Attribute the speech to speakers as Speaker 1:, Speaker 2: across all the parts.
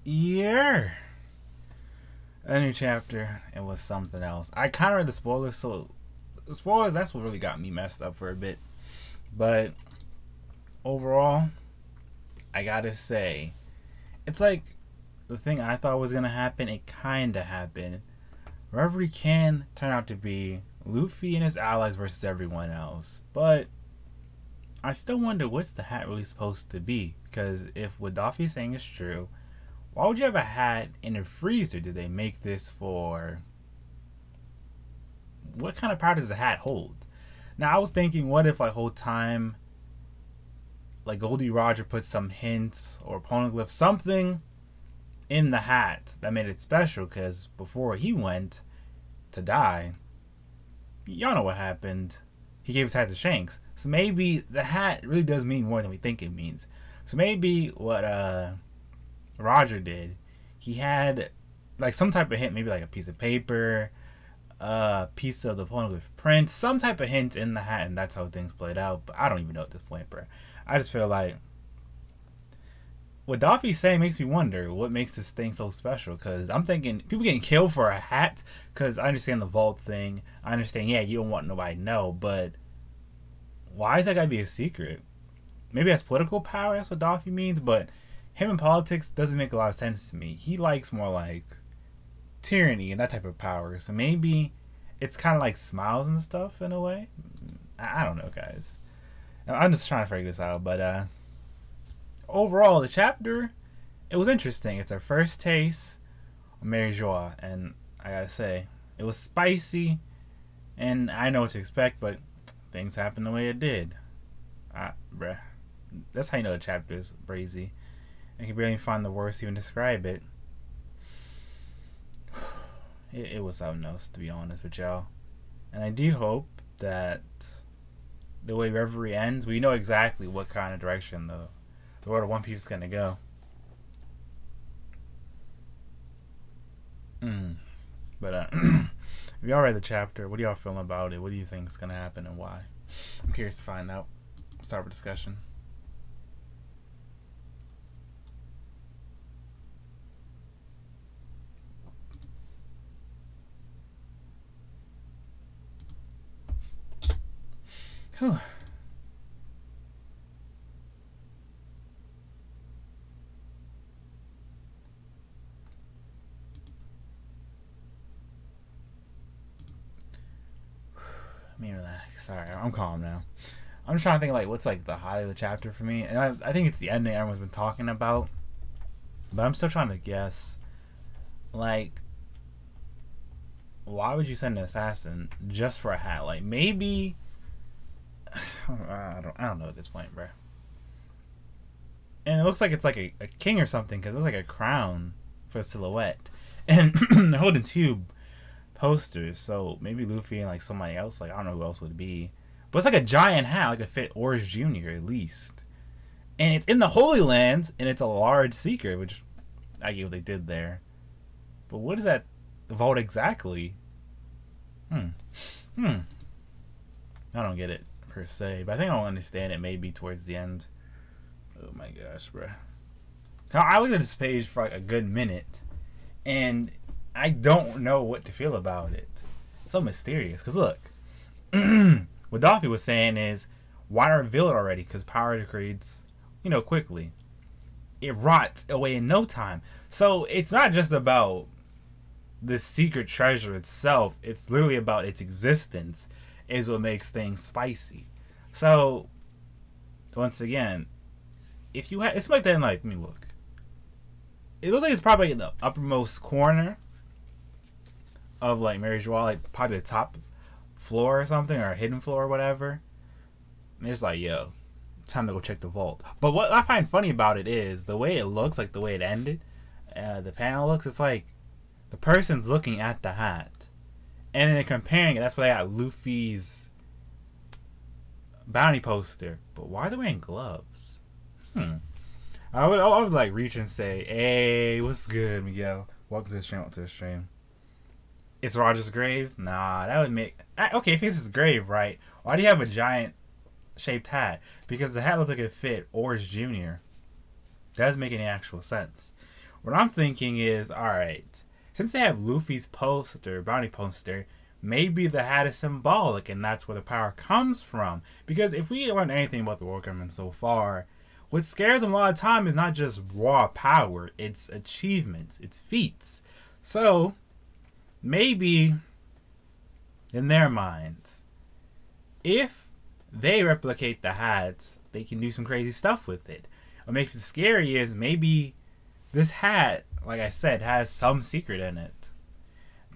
Speaker 1: Yeah. A new chapter. It was something else. I kind of read the spoilers, so the spoilers, that's what really got me messed up for a bit. But overall, I gotta say, it's like the thing I thought was gonna happen, it kinda happened. Reverie can turn out to be Luffy and his allies versus everyone else. But I still wonder, what's the hat really supposed to be? Because if what Daffy's saying is true, why would you have a hat in a freezer? Did they make this for... What kind of power does a hat hold? Now, I was thinking, what if, like, whole time, like, Goldie Roger put some hints or poneglyph, something in the hat that made it special, because before he went to die, y'all know what happened. He gave his hat to Shanks. So maybe the hat really does mean more than we think it means. So maybe what Roger did, he had like some type of hint, maybe like a piece of paper, a piece of the poneglyph print, some type of hint in the hat, and that's how things played out. But I don't even know at this point, bro. I just feel like what Daffy's saying makes me wonder what makes this thing so special. Because I'm thinking people getting killed for a hat. Because I understand the vault thing. I understand, yeah, you don't want nobody to know. But why is that gotta be a secret? Maybe that's political power. That's what Daffy means. But him in politics doesn't make a lot of sense to me. He likes more like tyranny and that type of power. So maybe it's kind of like smiles and stuff in a way. I don't know, guys. I'm just trying to figure this out. But overall, the chapter, it was interesting. It's our first taste of Mary Joie, and I gotta say, it was spicy, and I know what to expect, but things happened the way it did. Bruh. That's how you know the chapter is brazy. I can barely find the words to even describe it. It was something else, to be honest with y'all. And I do hope that the way Reverie ends, we know exactly what kind of direction the world of One Piece is gonna go. But if y'all read the chapter, what do y'all feel about it? What do you think is gonna happen and why? I'm curious to find out. Start with discussion. Whew. Let me relax. Sorry, I'm calm now. I'm just trying to think like what's like the highlight of the chapter for me, and I think it's the ending everyone's been talking about. But I'm still trying to guess. Like, why would you send an assassin just for a hat? Like maybe I don't know at this point, bro. And it looks like it's like a king or something, because it looks like a crown for a silhouette, and they're holding two posters, so maybe Luffy and like somebody else, like I don't know who else would be, but it's like a giant hat, like a fit Orange Jr. at least, and it's in the Holy Lands, and it's a large secret, which I get what they did there. But what is that vault exactly? I don't get it per se, but I think I'll understand it maybe towards the end. Oh my gosh, bro. I looked at this page for like a good minute, and I don't know what to feel about it. It's so mysterious. Because look, what Daffy was saying is, why not reveal it already? Because power degrades, quickly. It rots away in no time. So it's not just about the secret treasure itself. It's literally about its existence is what makes things spicy. So, once again, if you have... It's like that in like... Let me look. It looks like it's probably in the uppermost corner of like Mary Joie, like probably the top floor or something, or a hidden floor or whatever. And it's like, yo, time to go check the vault. But what I find funny about it is the way it looks, like the way it ended, the panel looks, it's like the person's looking at the hat, and then they're comparing it. That's why they got Luffy's bounty poster. But why are they wearing gloves? I would like reach and say, hey, what's good, Miguel? Welcome to the stream. It's Roger's grave? Nah, that would make... Okay, if it's his grave, right? Why do you have a giant shaped hat? Because the hat looks like it fit Orange Jr. That doesn't make any actual sense. What I'm thinking is, alright, since they have Luffy's poster, bounty poster, maybe the hat is symbolic and that's where the power comes from. Because if we learn anything about the world government so far, what scares them a lot of time is not just raw power, it's achievements, it's feats. So, maybe, in their minds, if they replicate the hat, they can do some crazy stuff with it. What makes it scary is maybe this hat, like I said, has some secret in it.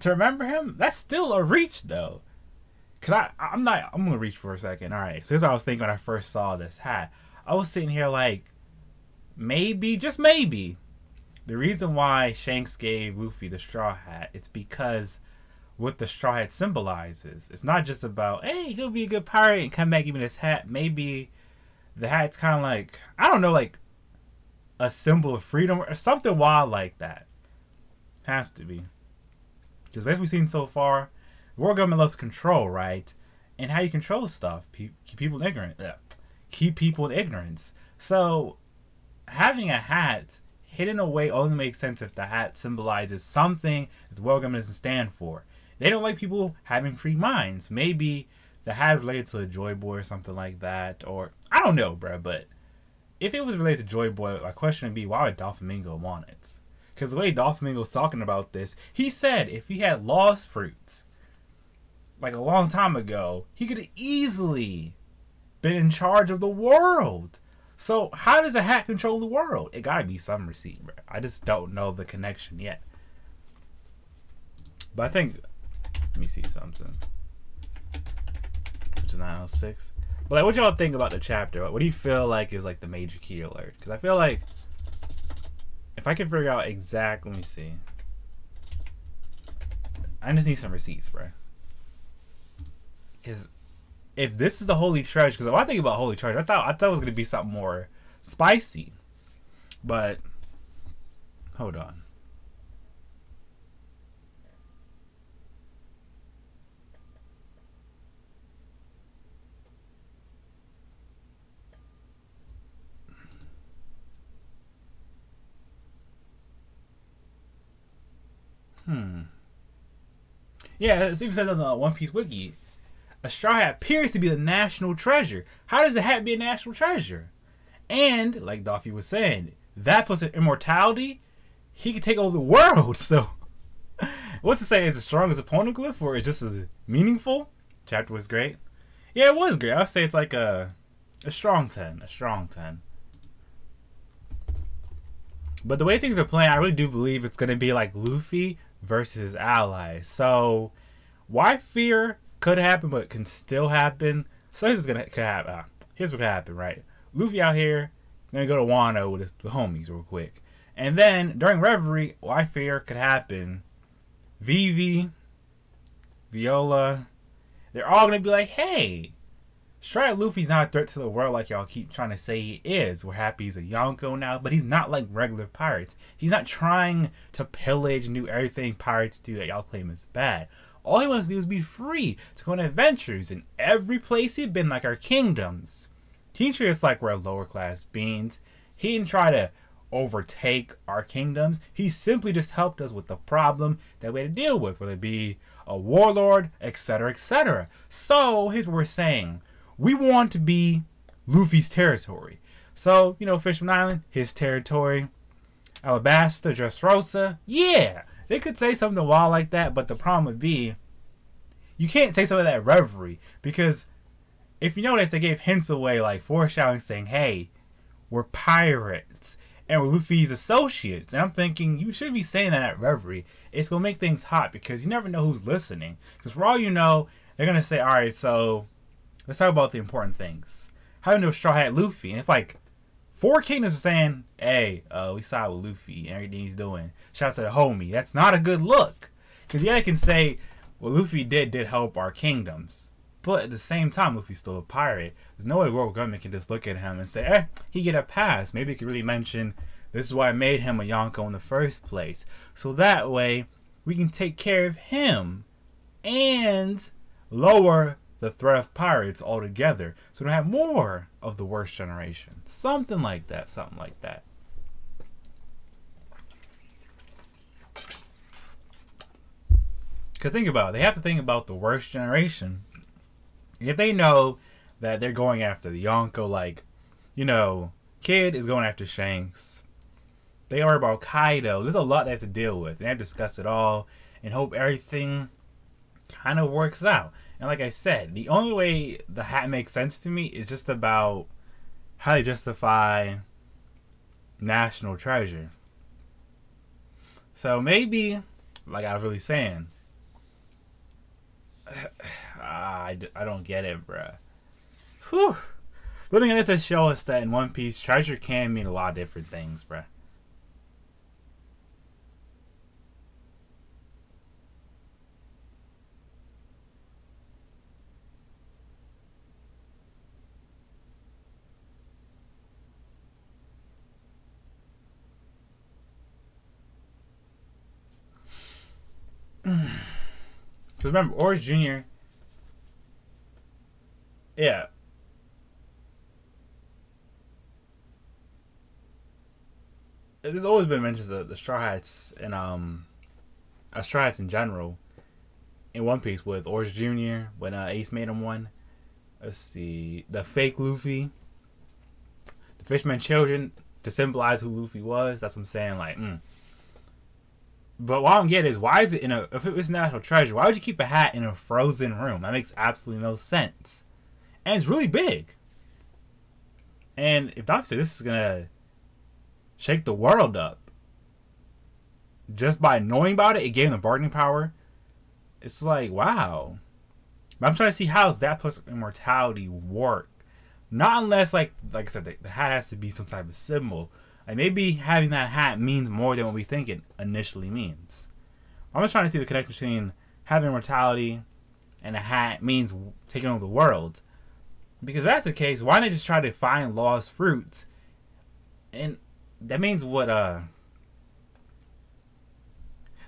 Speaker 1: To remember him, that's still a reach though. Cause I'm gonna reach for a second. Alright, so here's what I was thinking when I first saw this hat. I was sitting here like, maybe, just maybe, the reason why Shanks gave Luffy the straw hat, it's because what the straw hat symbolizes. It's not just about, hey, he'll be a good pirate and come back give me this hat. Maybe the hat's kind of like, I don't know, like a symbol of freedom or something wild like that. Has to be. Because as we've seen so far, the world government loves control, right? And how you control stuff, keep people ignorant. Keep people in ignorance. So having a hat hidden away only makes sense if the hat symbolizes something that the world government doesn't stand for. They don't like people having free minds. Maybe the hat is related to a Joy Boy or something like that. Or, I don't know, bruh, but if it was related to Joy Boy, my question would be, why would Doflamingo want it? Because the way Doflamingo's talking about this, he said if he had lost fruits, like a long time ago, he could have easily been in charge of the world. So how does a hat control the world? It gotta be some receipt, bro. I just don't know the connection yet. But I think, let me see something. Which is 906. But like, what y'all think about the chapter? What do you feel like is like the major key alert? Because I feel like if I can figure out exactly, let me see. I just need some receipts, bro. Because if this is the holy treasure, because when I think about holy treasure, I thought it was gonna be something more spicy. But hold on. Yeah, it even says on the One Piece wiki, a straw hat appears to be the national treasure. How does a hat be a national treasure? And, like Doffy was saying, that plus immortality, he could take over the world. So, what's to say? Is it strong as a poneglyph or is it just as meaningful? Chapter was great. Yeah, it was great. I would say it's like a strong 10. A strong 10. But the way things are playing, I really do believe it's going to be like Luffy versus his allies. So, why fear could happen, but can still happen. So here's what's could happen. Here's what could happen, right? Luffy out here, gonna go to Wano with the homies real quick. And then, during Reverie, why fear could happen. Vivi, Viola, they're all gonna be like, hey, Strike Luffy's not a threat to the world like y'all keep trying to say he is. We're happy he's a Yonko now, but he's not like regular pirates. He's not trying to pillage and do everything pirates do that y'all claim is bad. All he wants to do is be free to go on adventures in every place he'd been, like our kingdoms. He didn't treat us like we're lower class beings. He didn't try to overtake our kingdoms. He simply just helped us with the problem that we had to deal with, whether it be a warlord, etc., etc. So here's what we're saying. We want to be Luffy's territory. So, you know, Fishman Island, his territory. Alabasta, Dressrosa, yeah. They could say something wild like that, but the problem would be, you can't say something like that at Reverie. Because if you notice, they gave hints away, like foreshadowing saying, hey, we're pirates. And we're Luffy's associates. And I'm thinking, you should be saying that at Reverie. It's going to make things hot because you never know who's listening. Because for all you know, they're going to say, alright, so let's talk about the important things. How do you know Straw Hat Luffy? And if like 4 kingdoms are saying, hey, we side with Luffy and everything he's doing. Shout out to the homie. That's not a good look. Because yeah, they can say, well, Luffy did help our kingdoms. But at the same time, Luffy's still a pirate. There's no way world government can just look at him and say, he get a pass. Maybe they could really mention, this is why I made him a Yonko in the first place. So that way, we can take care of him and lower the threat of pirates altogether. So we don't have more of the worst generation. Something like that. Something like that. Because think about it. They have to think about the worst generation. If they know that they're going after the Yonko, like, you know, Kid is going after Shanks. They are about Kaido. There's a lot they have to deal with. They have to discuss it all and hope everything kind of works out. And like I said, the only way the hat makes sense to me is just about how they justify national treasure. So maybe, like I was really saying, I don't get it, bruh. Whew. Looking at this to show us that in One Piece, treasure can mean a lot of different things, bruh. Because remember, Orange Jr. Yeah. There's always been mentions of the Straw Hats and Straw Hats in general in One Piece with Orange Jr. when Ace made him one. Let's see, the fake Luffy, the Fishman children to symbolize who Luffy was. That's what I'm saying. Like, But what I don't get is, why is it if it was national treasure, why would you keep a hat in a frozen room? That makes absolutely no sense. And it's really big. And if Doc said this is gonna shake the world up, just by knowing about it, it gave them the bargaining power. It's like, wow. But I'm trying to see how does that plus immortality work? Not unless, like I said, the hat has to be some type of symbol. Like maybe having that hat means more than what we think it initially means. I'm just trying to see the connection between having immortality and a hat means taking over the world. Because if that's the case, why not just try to find lost fruit? And that means what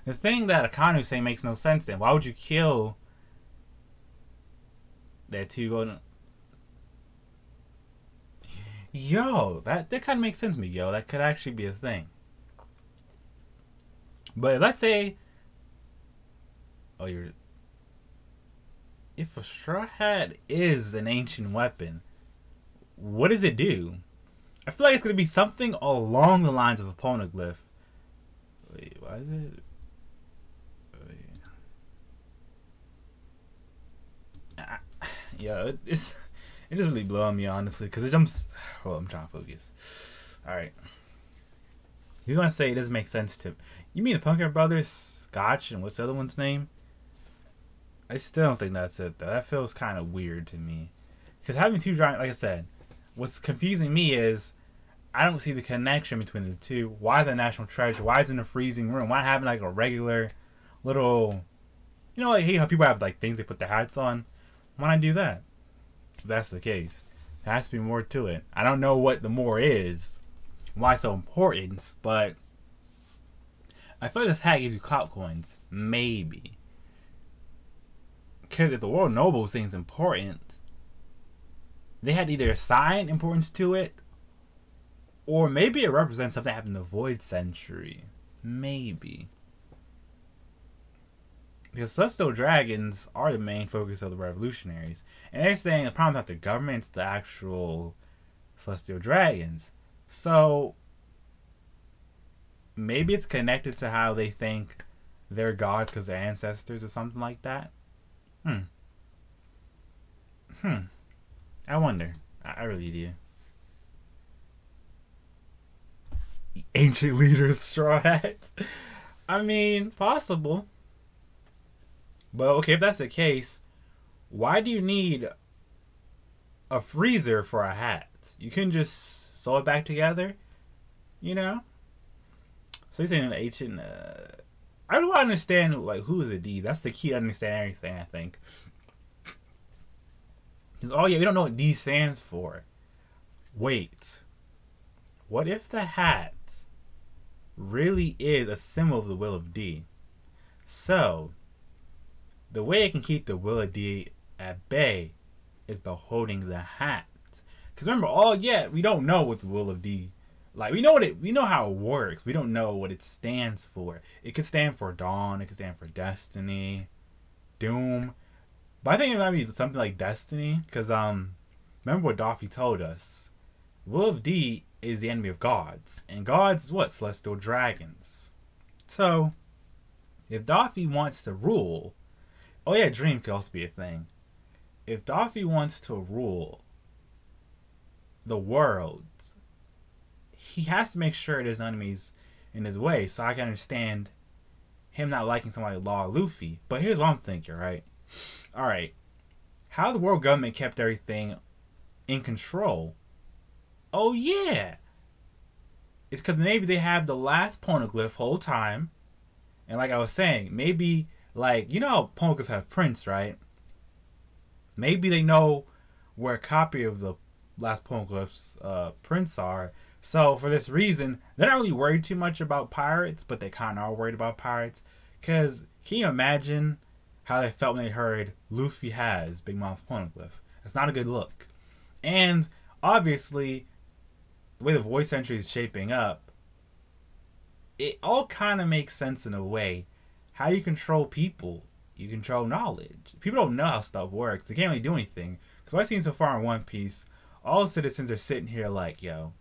Speaker 1: the thing that Akanu's saying makes no sense then. Why would you kill that two golden? Yo, that kind of makes sense to me, yo. That could actually be a thing. But let's say, if a straw hat is an ancient weapon, what does it do? I feel like it's gonna be something along the lines of a poneglyph. Wait, why is it? Yeah, it's just really blowing me, honestly, because it jumps. Oh, I'm trying to focus. All right, you're gonna say it doesn't make sense to you. Mean the Punker Brothers, Scotch, and what's the other one's name? I still don't think that's it though. That feels kind of weird to me, because having two giant, like I said, what's confusing me is I don't see the connection between the two. Why the national treasure? Why is it in a freezing room? Why not having like a regular little, like how people have like things they put their hats on? Why not do that? If that's the case, there has to be more to it. I don't know what the more is, why it's so important, but I feel like this hat gives you clout coins. Maybe. Because if the World Nobles thing's important, they had either assign importance to it, or maybe it represents something that happened in the Void Century. Maybe. Because Celestial Dragons are the main focus of the revolutionaries. And they're saying the problem is not the government, it's the actual Celestial Dragons. So, maybe it's connected to how they think they're gods because they're ancestors or something like that. I wonder. I really do. Ancient leaders, straw hats. I mean, possible. But okay, if that's the case, why do you need a freezer for a hat? You can just sew it back together, So you're saying an ancient. I don't understand like who is a D. That's the key to understand everything, I think. Because we don't know what D stands for. Wait, what if the hat really is a symbol of the will of D? So, the way it can keep the will of D at bay is by holding the hat. Because remember, we don't know what the will of D. Like we know how it works. We don't know what it stands for. It could stand for dawn. It could stand for destiny. doom. But I think it might be something like destiny, because remember what Daffy told us. Will of D is the enemy of gods, and gods is what? Celestial dragons. So, if Daffy wants to rule, oh yeah, dream could also be a thing. If Daffy wants to rule the world, he has to make sure there's enemies in his way. So I can understand him not liking somebody like Law Luffy. But here's what I'm thinking, right? Alright. How the world government kept everything in control. Oh yeah. It's because maybe they have the last poneglyph whole time. And like I was saying, maybe like, you know how poneglyphs have prints, right? Maybe they know where a copy of the last poneglyph's prints are. So for this reason, they're not really worried too much about pirates, but they kind of are worried about pirates. Because can you imagine how they felt when they heard Luffy has Big Mom's poneglyph? It's not a good look. And obviously, the way the voice entry is shaping up, it all kind of makes sense in a way. How you control people, you control knowledge. People don't know how stuff works. They can't really do anything. Because what I've seen so far in One Piece, all citizens are sitting here like, yo,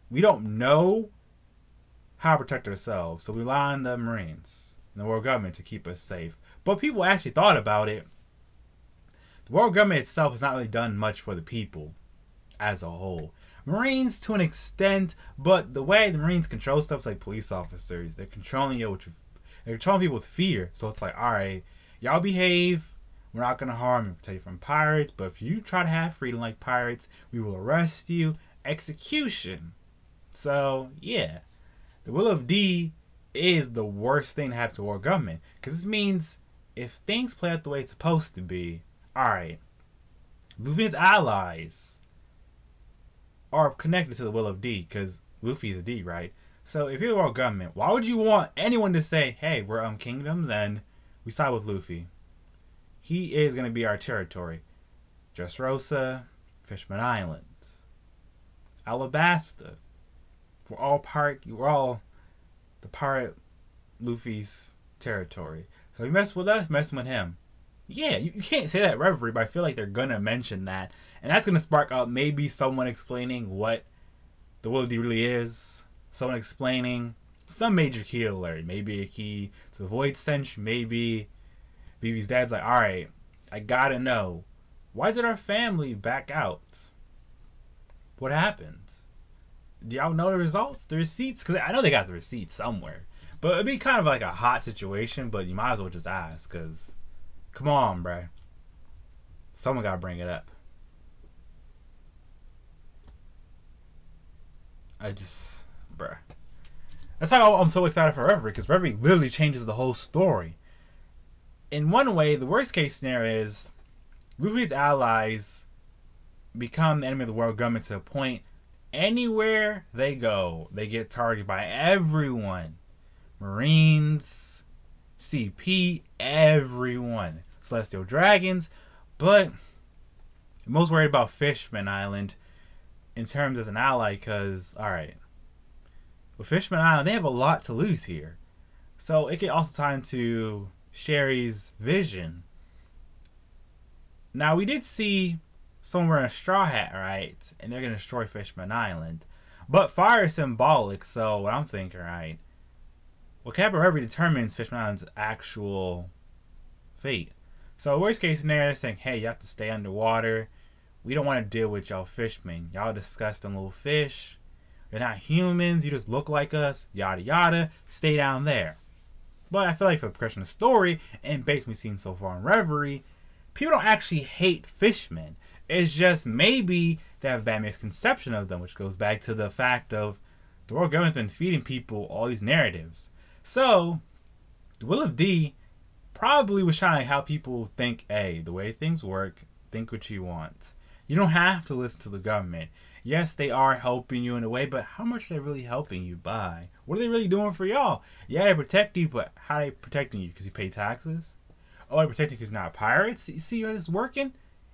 Speaker 1: we don't know how to protect ourselves, so we rely on the Marines and the world government to keep us safe. But people actually thought about it. The world government itself has not really done much for the people as a whole. Marines to an extent, but the way the Marines control stuff is like police officers. They're controlling you with, they're controlling people with fear. So it's like, alright, y'all behave. We're not going to harm you, protect you from pirates. But if you try to have freedom like pirates, we will arrest you. Execution. So, yeah. The Will of D is the worst thing to happen to our government. Because this means if things play out the way it's supposed to be, alright, Luffy's allies are connected to the Will of D. Because Luffy's a D, right? So if you're the world government, why would you want anyone to say, hey, we're kingdoms and we side with Luffy? He is going to be our territory. Dressrosa, Fishman Island, Alabasta. We're all the pirate Luffy's territory. So if you mess with us, messing with him. Yeah, you can't say that reverie, but I feel like they're gonna mention that. And that's gonna spark up maybe someone explaining what the Will of D really is. Someone explaining some major key alert. Maybe a key to the Void Cinch. Maybe Vivi's dad's like, alright, I gotta know. Why did our family back out? What happened? Do y'all know the results? The receipts? Because I know they got the receipts somewhere. But it'd be kind of like a hot situation, but you might as well just ask, because come on, bruh. Someone gotta bring it up. Bruh. That's how I'm so excited for Reverie, because Reverie literally changes the whole story. In one way, the worst case scenario is Luffy's allies become the enemy of the world government to a point anywhere they go, they get targeted by everyone. Marines, CP, everyone. Celestial Dragons. But I'm most worried about Fishman Island in terms as an ally because, alright, with Fishman Island, they have a lot to lose here. So it could also tie into Sherry's vision. Now, we did see someone wearing a straw hat, right? And they're going to destroy Fishman Island. But fire is symbolic, so what I'm thinking, right? Well, Captain Reverie determines Fishman Island's actual fate. So worst case scenario, they're saying, hey, you have to stay underwater. We don't want to deal with y'all fishmen. Y'all disgusting little fish. You're not humans. You just look like us. Yada yada. Stay down there. But I feel like for the progression of the story, and based on what we've seen so far in Reverie, people don't actually hate fishmen. It's just maybe they have a bad misconception of them, which goes back to the fact of the world government's been feeding people all these narratives. So, the Will of D probably was trying to help people think, hey, the way things work, think what you want. You don't have to listen to the government. Yes, they are helping you in a way, but how much are they really helping you by? What are they really doing for y'all? Yeah, they protect you, but how are they protecting you? Because you pay taxes? Oh, they're protecting you because you're not pirates? You see how this is working?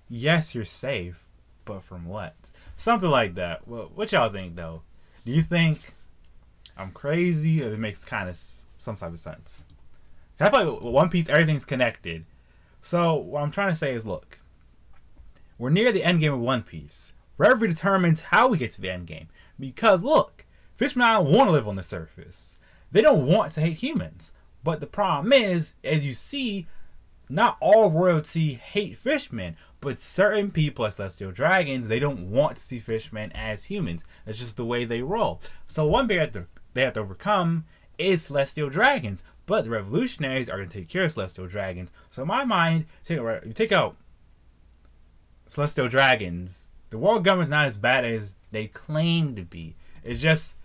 Speaker 1: Yes, you're safe, but from what? Something like that. Well, what y'all think, though? Do you think I'm crazy, or it makes kind of some type of sense? I feel like with One Piece, everything's connected. So what I'm trying to say is, look, we're near the end game of One Piece. Reverie determines how we get to the end game. Because look, Fishman Island want to live on the surface. They don't want to hate humans. But the problem is, as you see, not all royalty hate fishmen, but certain people as celestial dragons, they don't want to see fishmen as humans. That's just the way they roll. So one barrier they have to overcome is celestial dragons. But the revolutionaries are going to take care of celestial dragons. So in my mind, you take out celestial dragons, the world government's not as bad as they claim to be. It's just,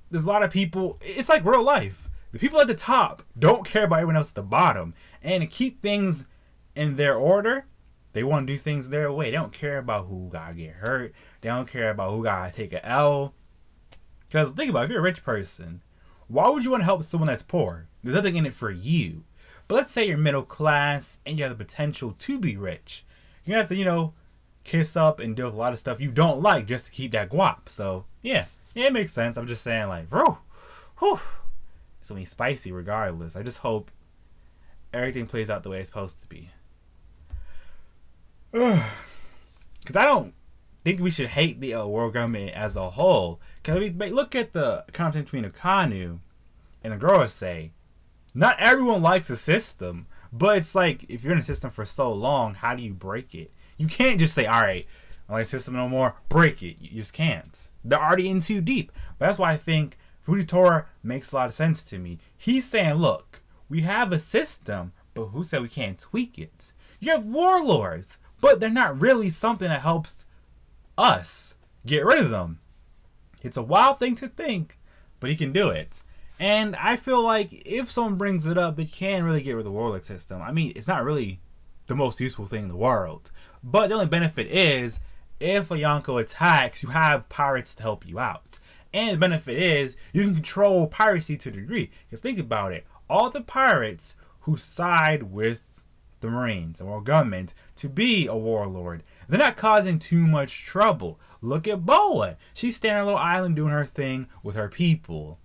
Speaker 1: there's a lot of people, it's like real life. The people at the top don't care about everyone else at the bottom. And to keep things in their order, they want to do things their way. They don't care about who gotta get hurt. They don't care about who gotta take an L. Because think about it, if you're a rich person, why would you want to help someone that's poor? There's nothing in it for you. But let's say you're middle class and you have the potential to be rich. You're going to have to, kiss up and deal with a lot of stuff you don't like just to keep that guap. So, yeah, it makes sense. I'm just saying, like, bro, whew, it's going to be spicy regardless. I just hope everything plays out the way it's supposed to be. Because I don't think we should hate the world government as a whole. Because we look at the conversation between Akanu and the Geoise. Not everyone likes the system. But it's like, if you're in a system for so long, how do you break it? You can't just say, alright, I don't like the system no more, break it. You just can't. They're already in too deep. But that's why I think Fujitora makes a lot of sense to me. He's saying, look, we have a system, but who said we can't tweak it? You have warlords, but they're not really something that helps us get rid of them. It's a wild thing to think, but he can do it. And I feel like if someone brings it up, they can really get rid of the warlord system. I mean, it's not really the most useful thing in the world. But the only benefit is, if a Yonko attacks, you have pirates to help you out. And the benefit is, you can control piracy to a degree. Because think about it, all the pirates who side with the Marines, the world government, to be a warlord, they're not causing too much trouble. Look at Boa. She's staying on a little island doing her thing with her people.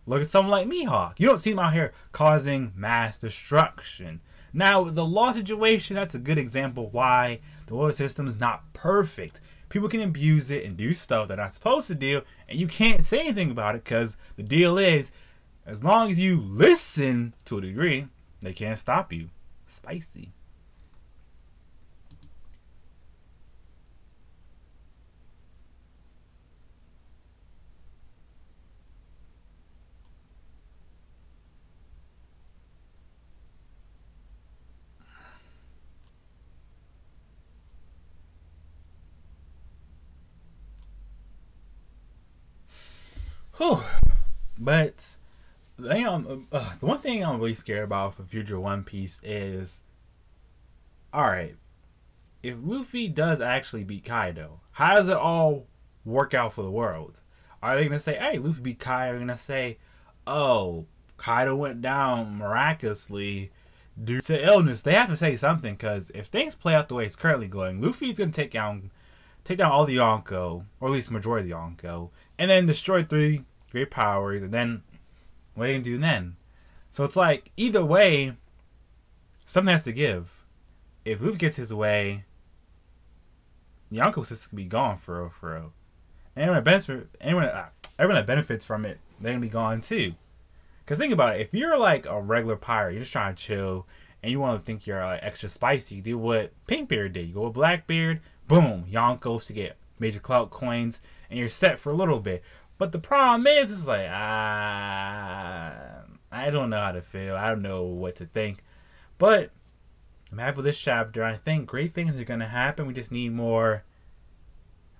Speaker 1: Look at someone like Mihawk. You don't see him out here causing mass destruction. Now, the law situation, that's a good example why the law system is not perfect. People can abuse it and do stuff they're not supposed to do, and you can't say anything about it because the deal is, as long as you listen to a degree, they can't stop you. Spicy. Whew. But the one thing I'm really scared about for future One Piece is, alright, if Luffy does actually beat Kaido, how does it all work out for the world? Are they going to say, hey, Luffy beat Kaido? Are they going to say, oh, Kaido went down miraculously due to illness? They have to say something, because if things play out the way it's currently going, Luffy's going to take down all the Yonko, or at least majority of the Yonko, and then destroy 3 great powers, and then what are you going to do then? So it's like, either way, something has to give. If Luffy gets his way, the Yonko system can be gone for real. Everyone that benefits from it, they're going to be gone too. Because think about it, if you're like a regular pirate, you're just trying to chill, and you want to think you're like extra spicy, you do what Pinkbeard did. You go with Blackbeard, boom, Yonkos to get major clout coins, and you're set for a little bit. But the problem is, it's like, I don't know how to feel. I don't know what to think. But I'm happy with this chapter. I think great things are going to happen. We just need more.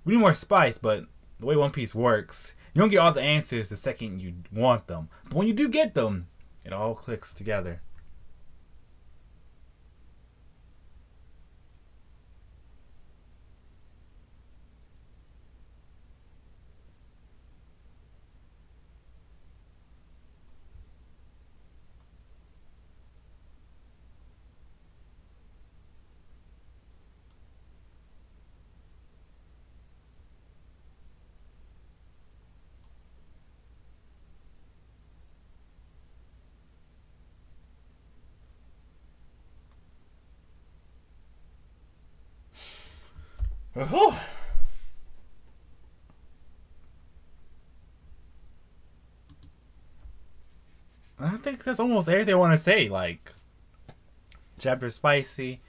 Speaker 1: We need more spice, but the way One Piece works, you don't get all the answers the second you want them. But when you do get them, it all clicks together. Whew. I think that's almost everything I want to say. Like, chapter spicy.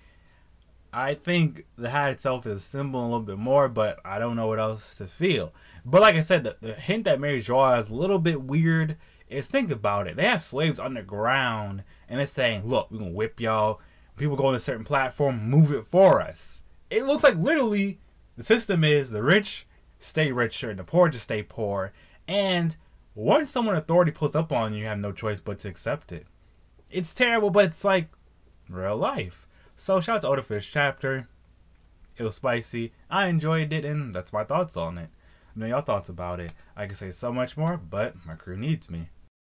Speaker 1: I think the hat itself is simple a little bit more, but I don't know what else to feel. But like I said, the hint that Mary Joy is a little bit weird is, think about it. They have slaves underground, and it's saying, look, we're going to whip y'all. People go on a certain platform, move it for us. It looks like literally the system is the rich stay richer and the poor just stay poor. And once someone authority pulls up on you, you have no choice but to accept it. It's terrible, but it's like real life. So shout out to Oda for this chapter. It was spicy. I enjoyed it, and that's my thoughts on it. I know y'all thoughts about it. I can say so much more, but my crew needs me.